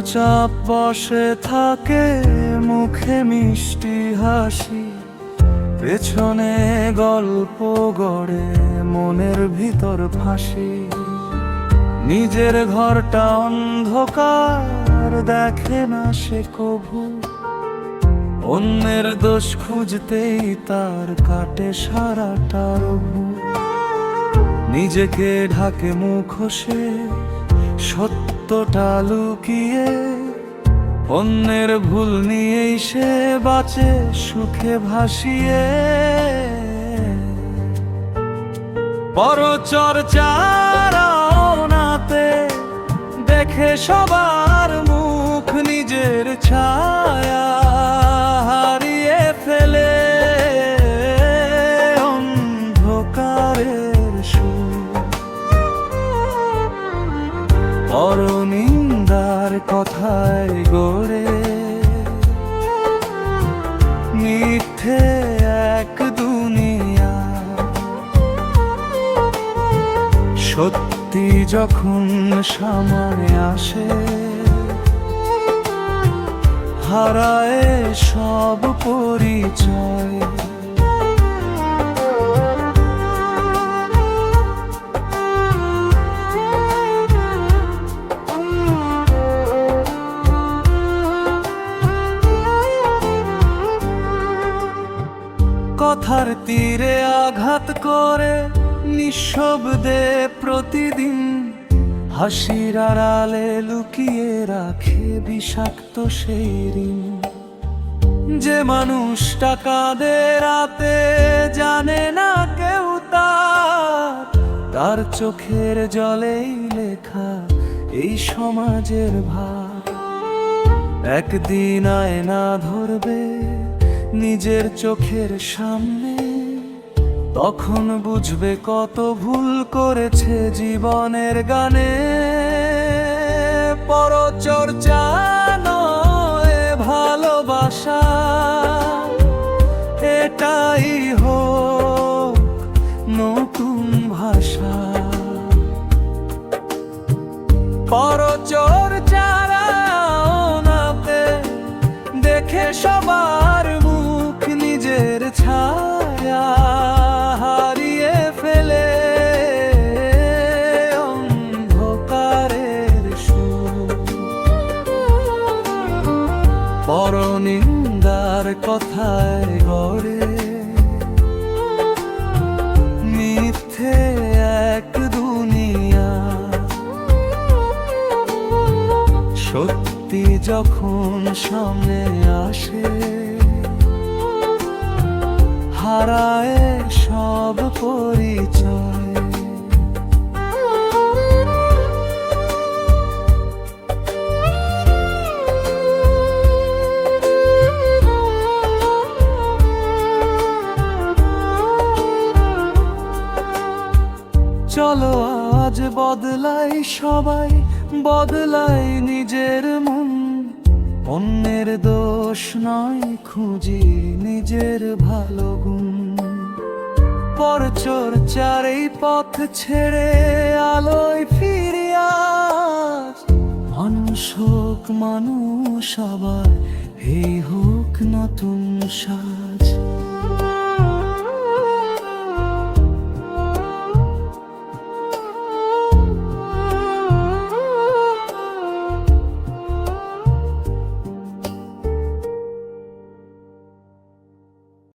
চুপচাপ বসে থাকে, মুখে মিষ্টি হাসি, পেছনে গল্প গড়ে মনের ভিতর ফাঁসি। নিজের ঘরটা অন্ধকার, দেখে না সে কভু, অন্যের দোষ খুঁজতেই তার কাটে সারাটা রঘু। নিজেকে ঢাকে মুখোশে, সত্যটা লুকিয়ে, অন্যের ভুল নিয়েই সে বাঁচে সুখে ভাসিয়ে। পরচর্চার আওনাতে দেখে সবার মুখ, নিজের ছায়া হারিয়ে ফেলে অন্ধকারের সুর। পরনিন্দার কথায় গড়ে মিথ্যে এক দুনিয়া, সত্যি যখন সামনে আসে হারায় সব পরিচয়। কথার তীরে আঘাত করে নিঃশব্দে প্রতিদিন, হাসির আড়ালে লুকিয়ে রাখে বিষাক্ত সেই ঋণ। যে মানুষটা কাঁদে রাতে জানে না কেউ তার চোখের জলেই লেখা এই সমাজের ভার। একদিন আয়না ধরবে নিজের চোখের সামনে, তখন বুঝবে কত ভুল করেছে জীবনের গানে। পরচর্চা নয় ভালোবাসা, এটাই হোক নতুন ভাষা। পরচর্চার আওনাতে দেখে সবার মুখ, নিজের ছায়া হারিয়ে ফেলে অন্ধকারের সুর। পরনিন্দার কথায় গড়ে মিথ্যে এক দুনিয়া, সত্যি যখন সামনে আসে হারায় সব পরিচয়। চলো আজ বদলাই সবাই, বদলাই নিজের মন। অন্যের দোষ নয় খুঁজি নিজের ভালো গুণ। পরচর্চার এই পথ ছেড়ে আলোয় ফিরে আস। মানুষ হোক মানুষ আবার, এই হোক নতুন সাজ।